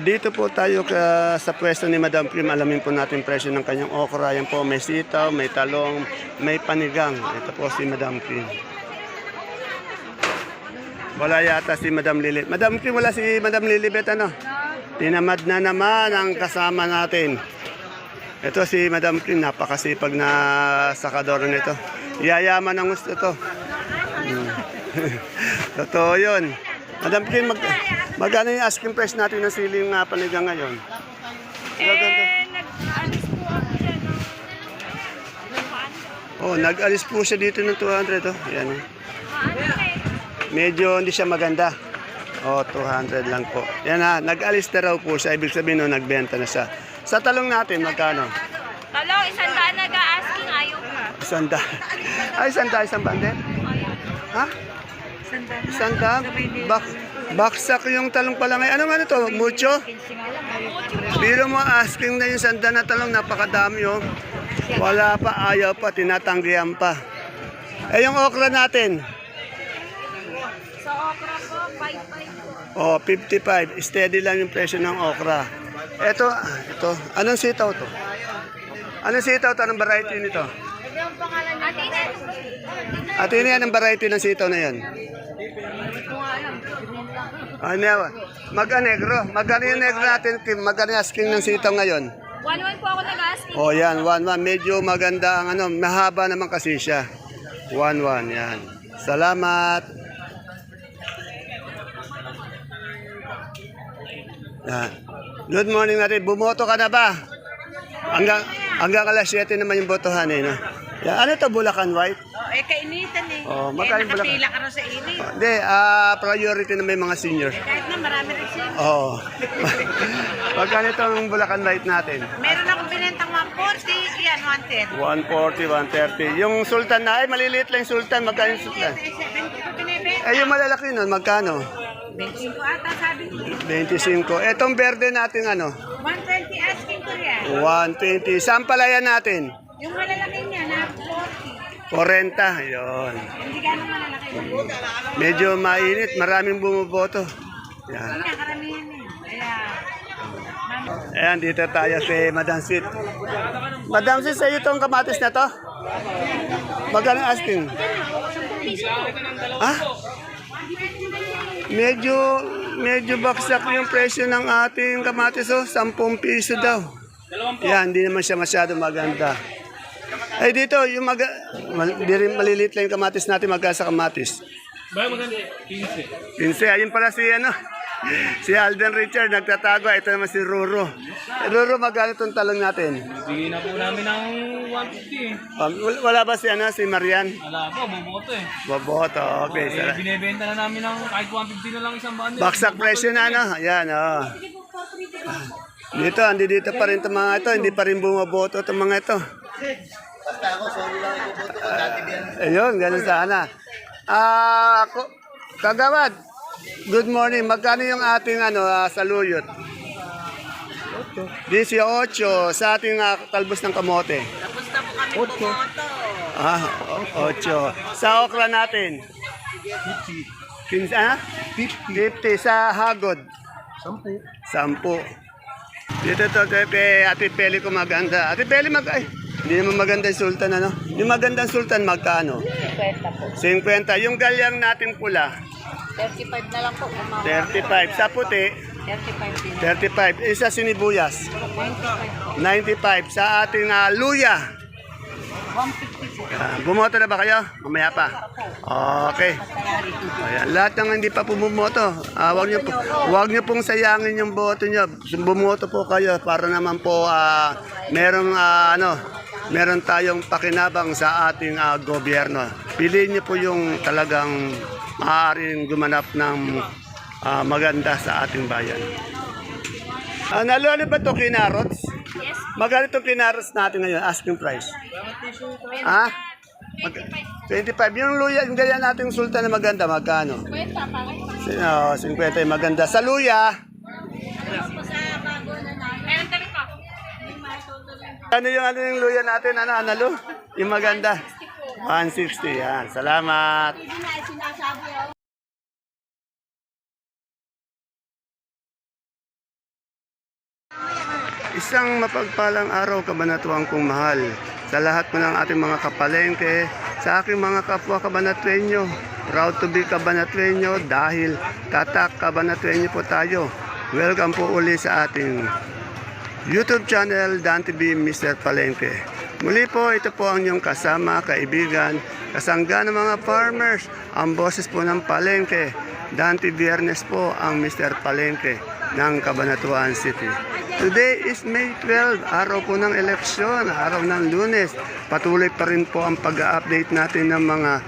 Dito po tayo sa pwesto ni Madam Prim. Alamin po natin presyo ng kanyang okra. Yan po, may sitaw, may talong, may panigang. Ito po si Madam Prim. Wala yata si Madam Lili. Madam Prim, wala si Madam Lilibet, ano? Tinamad na naman ang kasama natin. Ito si Madam Prim, napakasipag na sakador nito. Yayaman ang gusto to. Totoo yun. Madam Prim, magkano yung asking price natin ng siling panigang ngayon? Nag-alis po ako siya ng Oh, nag-alis po siya dito ng 200. Oh. Yan, oh. Medyo hindi siya maganda. Oh, 200 lang po. Yan ha, nag-alis na raw po siya. Ibig sabihin, no, nagbenta na siya. Sa talong natin, magkano? Talong, 100 nag-asking, ayaw pa. 100. Ay, 100, isang bande? Ha? 100? Baksak yung talong pala ngayon. Ano nga ito? Mucho? Biro mo asking na yung 100 na talong, napakadami oh. Wala pa, ayaw pa, tinatanggihan pa. Eh yung okra natin? Sa okra po, 55 po. Oh, 55. Steady lang yung presyo ng okra. Ito. Anong sitaw to? Anong sitaw to? Anong variety nito? Ate na yan ang variety ng sitaw na yan. Ano yan? Mag-negro. Magkano yung negro natin? Magkano yung asking ng sitaw ngayon? 1-1 po ako nag-asking. Oh, yan. 1-1. Medyo maganda ang ano. Mahaba naman kasi siya. 1-1. Yan. Salamat. Yan. Good morning natin. Bumoto ka na ba? Hanggang alas 7 naman yung botohan eh. No? Yan. Ano ito? Bulacan White? Kainitan eh. Oh, magkano Bulacan? Nakapila ka rin sa init. Hindi, priority na may mga senior. Kahit na marami rin siya. Oo. Magkano itong Bulacan White natin? Meron akong binentang 140, yan 110. 140, 130. Yung Sultan na, ay maliliit lang yung Sultan. Magkano yung Sultan? 70 ko binibenta. Eh, yung malalaki nun, magkano? 25 ata sabi ko. 25. Etong verde natin ano? 120 asking ko yan. 120. Saan palayan natin? Yung malalaki niya na 40. 40. Yun. Hindi ganun malalaki. Medyo mainit. Maraming bumuboto. Yan. Hindi karamihan eh. Kaya, Ayan, dito tayo si Madam Sweet. Madam Sweet, sa'yo itong kamatis na to? Magkano asking? Ha? Medyo baksak yung presyo ng ating kamatis, oh. 10 piso daw. Yan, hindi naman siya masyado maganda. Ay, dito, yung maliliit lang yung kamatis natin, magkano sa kamatis? Maganda 15. 15, ayun pala si si Alden Richard, nagtatago. Ito naman si Ruro. Ruro, magkano itong talong natin? Bigay na po namin ng 150. Wala ba si Marian? Wala po, bumoto eh. Boboto, okay. Binibenta na namin ng kahit 150 na lang isang bundle. Baksak presyo na, ano? Ayan, oh. Dito pa rin itong mga ito. Hindi pa rin bumaboto itong mga ito. Ayun, ganun sana. Kagawad, good morning. Magkano yung ating saluyot? 18 sa ating talbos ng kamote. tapos na po kami bumoto. 8. Sa okra natin? 50. 50 sa hagod? 10. Dito to kay Ate Peli ko maganda. Ate Peli hindi naman maganda yung sultan ano. Yung magandang sultan magkano? 50 po. 50. Yung galyang natin pula? 35 na lang po. 35. Sa puti? 35 din. 35. Isa sinibuyas? 95 po. 95. Sa ating luya? 150 po. Bumoto na ba kayo? Mamaya pa. Okay. Ayan. Lahat ng hindi pa bumoto, wag niyo pong sayangin yung boto niyo. Bumoto po kayo para naman po meron tayong pakinabang sa ating gobyerno. Piliin niyo po yung talagang maaaring gumanap ng maganda sa ating bayan. Ano ba ito, kinarots? Yes. Magkano itong kinarots natin ngayon? Asking price. 25. Yung luya, yung ganyan nating sultan na maganda, magkano? 50 pa. 50 yung maganda. Sa luya? Meron tayo pa. Ano yung luya natin? Ano? Yung maganda? 160. Yan. Salamat. Hindi na sinasabi Isang mapagpalang araw, kabanatuan kong mahal. Sa lahat po ng ating mga kapalengke, sa aking mga kapwa kabanatwenyo, proud to be kabanatwenyo dahil tatak kabanatwenyo po tayo. Welcome po uli sa ating YouTube channel, Dan TV Mr. Palengke. Muli po, ito po ang inyong kasama, kaibigan, kasangga ng mga farmers, ang boses po ng Palengke. Dante Viernes po ang Mr. Palengke ng Cabanatuan City. Today is May 12, araw po ng eleksyon, araw ng Lunes. Patuloy pa rin po ang pag-update natin ng mga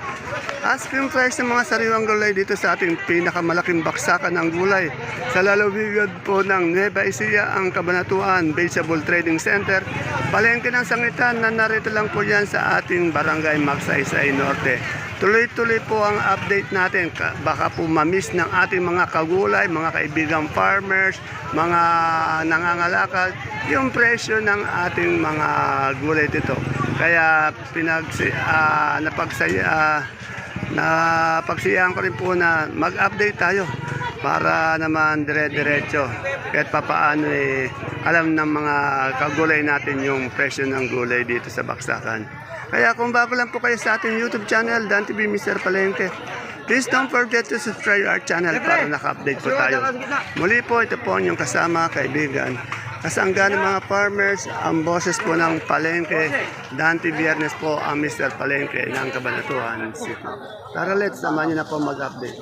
asking price ng mga sariwang gulay dito sa ating pinakamalaking baksakan ng gulay. Sa lalawigan po ng Nueva Ecija, ang Cabanatuan Vegetable Trading Center, palengke ng sangitan na narito lang po yan sa ating barangay Magsaysay Norte. Tuloy-tuloy po ang update natin. Baka po mamiss ng ating mga kagulay, mga kaibigang farmers, mga nangangalakal, yung presyo ng ating mga gulay dito. Kaya napagsayaan ko rin po na mag-update tayo para naman dire-diretso. Kahit papaano alam ng mga kagulay natin yung presyo ng gulay dito sa baksakan. Kaya kung bago lang po kayo sa ating YouTube channel, Dan TV Mr. Palengke, please don't forget to subscribe our channel para naka-update po tayo. Muli po, ito po ang inyong kasama, kaibigan. Kasangga ng mga farmers, ang boses po ng Palengke, Dante Viernes po ang Mr. Palengke ng Cabanatuan City. Tara, let's samahan niyo na po mag-update.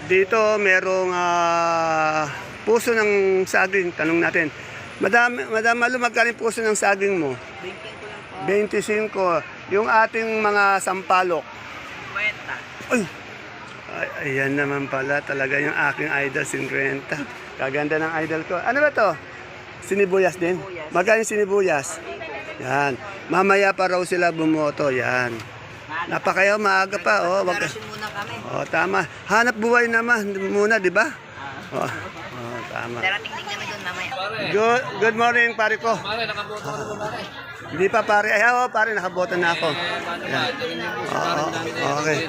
Dito merong puso ng saging. Tanong natin. Madam Malu, magkano yung puso ng saging mo? 25. Yung ating mga sampalok? 50. Ay, ayan naman pala. Talaga yung aking idol, 50. Kaganda ng idol ko. Ano ba to? Sinibuyas din? Magkano yung sinibuyas? Yan. Mamaya pa raw sila bumoto. Yan. Napakayaw, maaga pa. Oh, wag muna kami. Oh, tama. Hanap buhay naman muna, di ba? Oh, tama. Darating din kami doon mamaya. Good morning, pare ko. Pare, nakaboto ka na po pare. Hindi pa pare. Ay, pare, nakaboto na ako. Yan. Okay.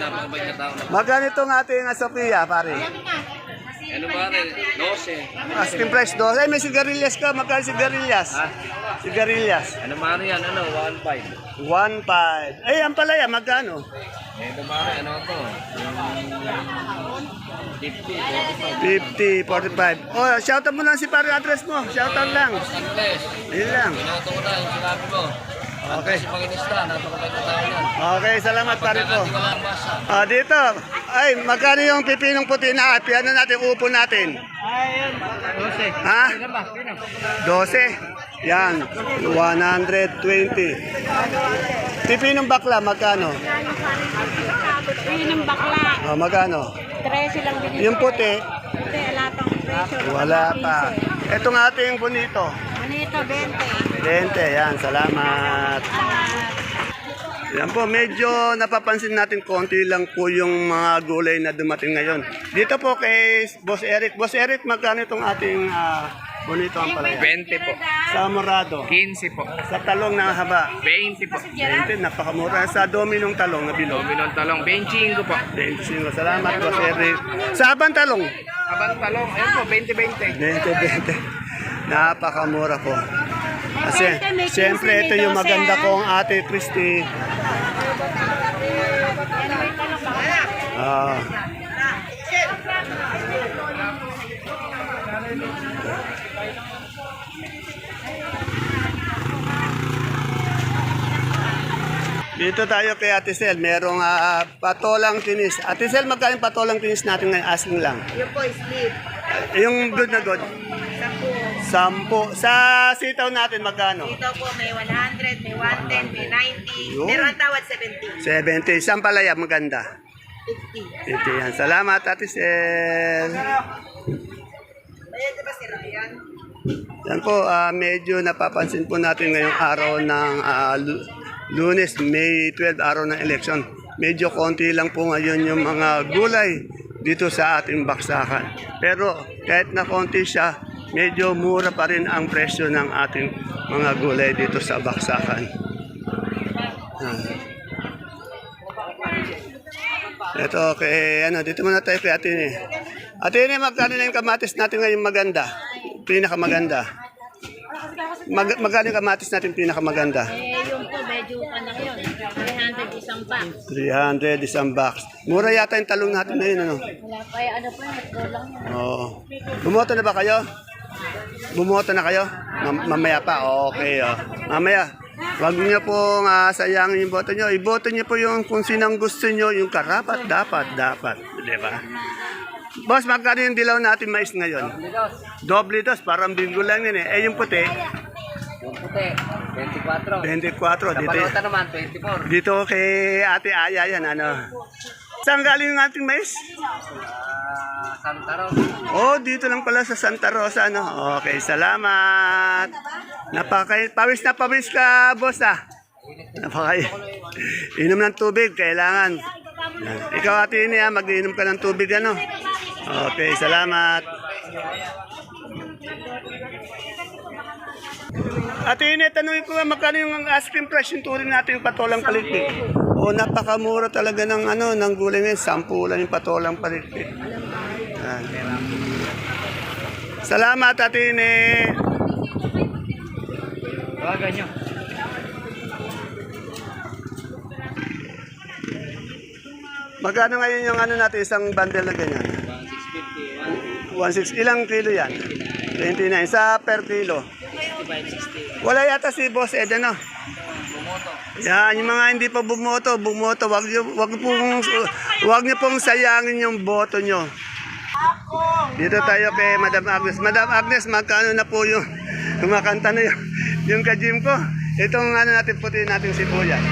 Magkano itong ating Sophia, pare? Ano pare? 12. Asking price 12. Ay, may sigarilyas ka. Magkano sigarilyas? Sigarilyas. Ano pare yan? 1.5. 1.5. Ay, ang palaya, magkano? Ito pare, ano to? 50, 45. Oh, shoutout mo lang si pare, address mo. Shoutout lang. Andres, Yun lang. binoto ko na yung sinabi mo. Okay. Si Panginista, napakabait na tao yan. Okay, salamat pare ko. Hindi ko lang basa. Dito. Ay, magkano yung pipinong puti na api? Ano natin, upo natin? Ayun, 12. Ha? 12. Yan, 120. Pipinong bakla, magkano? Ng bakla. Magkano? 13 lang din. Yung puti, Hindi, wala pang presyo. wala pa. Itong ating bonito, Manito, 20. 20. Yan, salamat. Yan po, medyo napapansin natin konti lang po yung mga gulay na dumating ngayon. Dito po kay Boss Eric. Boss Eric, magkano itong ating bonito ang palaya? 20 po. Sa morado. 15 po. Sa talong na haba. 20 po. 20, napakamura. Sa dominong talong na bilog. Dominong talong, 25 po. 25. Salamat, Boss Eric. Sa abang talong? Abang talong, ayun po, 20-20. 20. Napakamura po. Kasi, siyempre, ito yung maganda kong Ate Christy. Dito tayo kay Ate Sel. Merong patolang tinis. Ate Sel, magkano yung patolang tinis natin ngayon? Asking lang. Yung po, sleep. Yung good na good. 10. Sa sitaw natin, magkano? Dito po may 100, may 110, may 90. Yun. Meron ang tawad 70. 70. Saan palaya? Maganda. 50. 50 yan. Salamat, Ate Sel. Ayan, diba sila yan? Yan po, medyo napapansin po natin ngayong araw ng Lunes, May 12, araw ng election. Medyo konti lang po ngayon yung mga gulay dito sa ating baksakan. Pero kahit na konti siya, medyo mura pa rin ang presyo ng ating mga gulay dito sa baksakan. Ito, dito muna tayo kay Atine. Atine, magkano na yung kamatis natin ngayon maganda? Pinakamaganda. Magkano yung kamatis natin pinakamaganda? Yung po, medyo ano yun, 300 isang box. 300 isang box. Mura yata yung talong natin ngayon, ano? Wala pa, ano po, lang yun. Oo. Bumoto na ba kayo? Bumoto na kayo? Mamaya pa? Okay, oh. Mamaya. Huwag niyo pong sayangin yung boto niyo. Iboto niyo po yung kung sinang gusto niyo, yung karapat, dapat. Di ba? Boss, magkano yung dilaw natin mais ngayon? Doble dos, parang bingo lang yun eh. Eh, yung puti? Yung puti, 24. 24. Dito, Kapalutan naman, 24. dito kay Ate Aya yan, ano? Saan galing yung ating mais? Santa Rosa. Oh, dito lang pala sa Santa Rosa, ano? Okay, salamat. Pawis na pawis ka, boss, ah. Inom ng tubig, kailangan. Ikaw, Ate Ine, mag-inom ka ng tubig, ano? Okay, salamat. Ate Ine, tanungin ko nga, magkano yung ice cream price yung turing natin yung patolang palikpik? O, napakamura talaga ng, ng gulay ngayon. 10 lang yung patolang palikpik. Yan. Salamat, Ate Ine. Tawagan nyo. Magkano ngayon yung natin, isang bundle na ganyan? 160. Ilang kilo yan? 29. Sa per kilo? Wala yata si Boss Ed, ano? Yan, yung mga hindi pa bumoto, wag niyo pong sayangin yung boto nyo. Dito tayo kay Madam Agnes. Madam Agnes, magkano na po yung kumakanta na yung ka-gym ko? Itong natin puti natin sibuyas.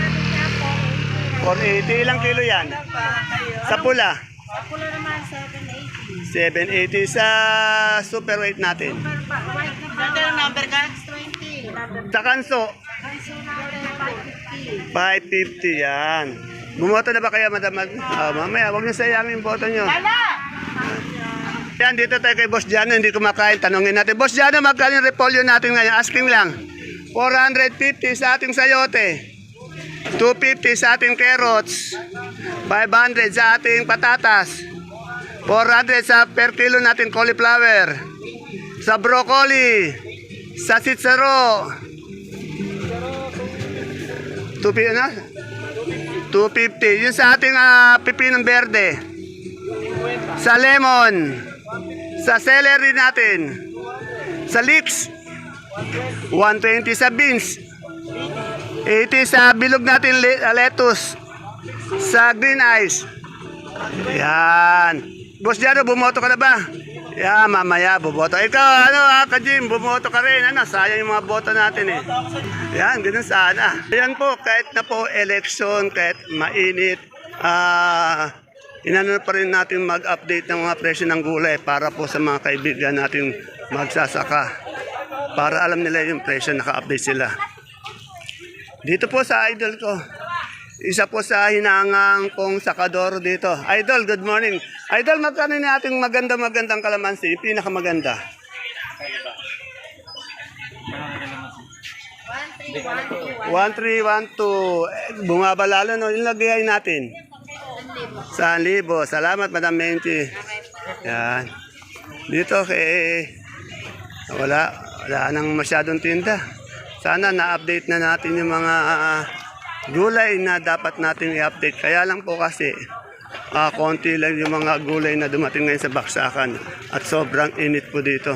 480. Ilang kilo yan? Sa pula? Sa pula naman, 780. 780 sa super weight natin. Ganda ng number ka? 20. Sa kanso? Kanso natin, 550. 550 yan. Bumoto na ba kaya, Madam Agnes? Mamaya, huwag niyo sayangin yung boto nyo. Yan, dito tayo kay Boss Jano, hindi kumakain. Tanungin natin. Boss Jano, magkano yung repolyo natin ngayon? Asking lang. 450 sa ating sayote. 250 sa ating carrots. 500 sa ating patatas. 400 sa per kilo natin cauliflower. Sa broccoli. Sa sitsaro. 250. Yung sa ating pipinong berde. Sa lemon. Sa celery natin. Sa leeks. 120 sa beans. 80 sa bilog natin lettuce. Sa green ice. Yan. Boss Jano, bumoto ka na ba? Yan, mamaya bumoto. Ikaw, ka-Jim, bumoto ka rin. Sayang yung mga boto natin eh. Yan, ganun sana. Yan po, kahit na po election, kahit mainit, inano pa rin natin mag-update ng mga presyo ng gulay para po sa mga kaibigan natin magsasaka. Para alam nila yung presyo, naka-update sila. Dito po sa idol ko. Isa po sa hinangang pong sakador dito. Idol, good morning. Idol, magkano na ating magandang kalamansi? Yung pinakamaganda. 1312. Bumaba lalo, no? Yung lagay natin. 1,000. Salamat, Madam Menchi. Yan. Dito wala nang masyadong tinda. Sana na-update na natin yung mga gulay na dapat natin i-update. Kaya lang po kasi konti lang yung mga gulay na dumating ngayon sa baksakan at sobrang init po dito.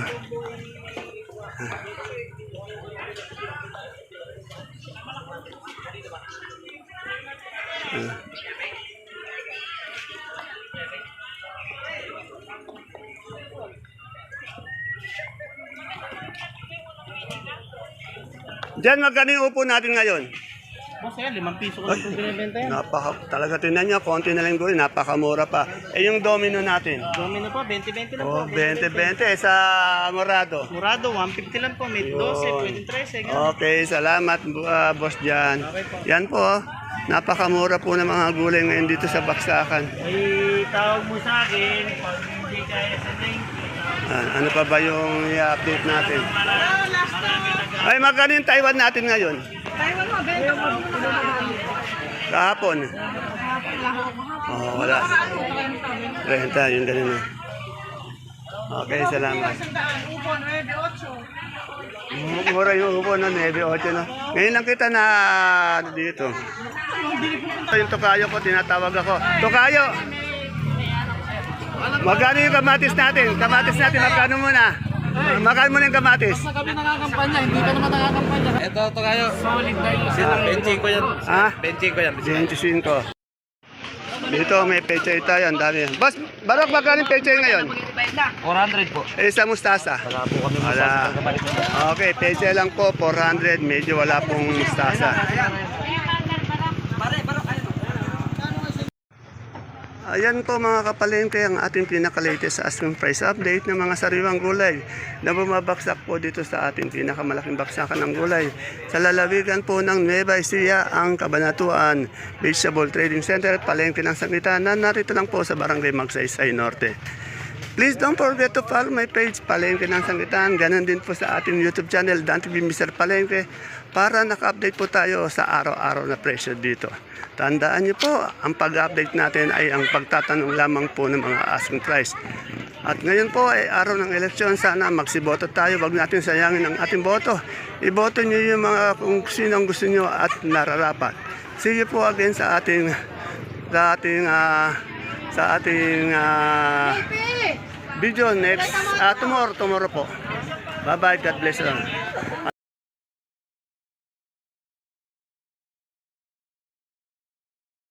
Diyan, magkano yung upo natin ngayon? Boss, 5 piso ko lang binibenta yan. Talaga tinan nyo, konti na lang gulay, napakamura pa. Yung domino natin? Domino po, 20-20 lang Oh, po. 20-20 sa Morado. Murado, 150 lang po. May 12, pwede 13. Ganun. Okay, salamat Boss Jan. Yan po, napakamura po ng mga gulay ngayon dito sa Baksakan. Ay, tawag mo sa akin, pag hindi kaya sa 90. Ano pa ba yung i-update natin? Ay, magkano yung Taiwan natin ngayon? Taiwan mo, benta ko. Kahapon. Oh, wala. 30, yung ganun. Okay, salamat. Mura yung upo na 9.8 no. Ngayon lang kita na dito. Yung tokayo ko, tinatawag ako. Tokayo! Magkano yung kamatis natin? Kamatis natin, magkano muna? Magkano muna yung kamatis? Kami nakakampanya, hindi ka naman nakakampanya. Ito kayo. Solid dahil Benching ko yan. Ha? Benching ko yan. 25. Dito may pechay tayo, ang dami. Boss, Barok, magkano yung pechay ngayon? 400 po. Eh, sa mustasa? Wala po kami Wala. Okay, pechay lang po, 400. Medyo wala pong mustasa. Ayan po mga kapalengke ang ating pinaka-latest asking price update ng mga sariwang gulay na bumabaksak po dito sa ating pinakamalaking baksakan ng gulay. Sa lalawigan po ng Nueva Ecija, ang Cabanatuan Vegetable Trading Center, palengke ng Sangitan na narito lang po sa Barangay Magsaysay Norte. Please don't forget to follow my page, Palengke ng Sangitan. Ganon din po sa ating YouTube channel, Dan TV Mr. Palengke, para naka-update po tayo sa araw-araw na presyo dito. Tandaan niyo po, ang pag-update natin ay ang pagtatanong lamang po ng mga asking price. At ngayon po ay araw ng eleksyon, sana magsiboto tayo, wag natin sayangin ang ating boto. Iboto niyo yung mga kung sino ang gusto niyo at nararapat. See you po again sa ating video next tomorrow po. Bye bye, God bless you.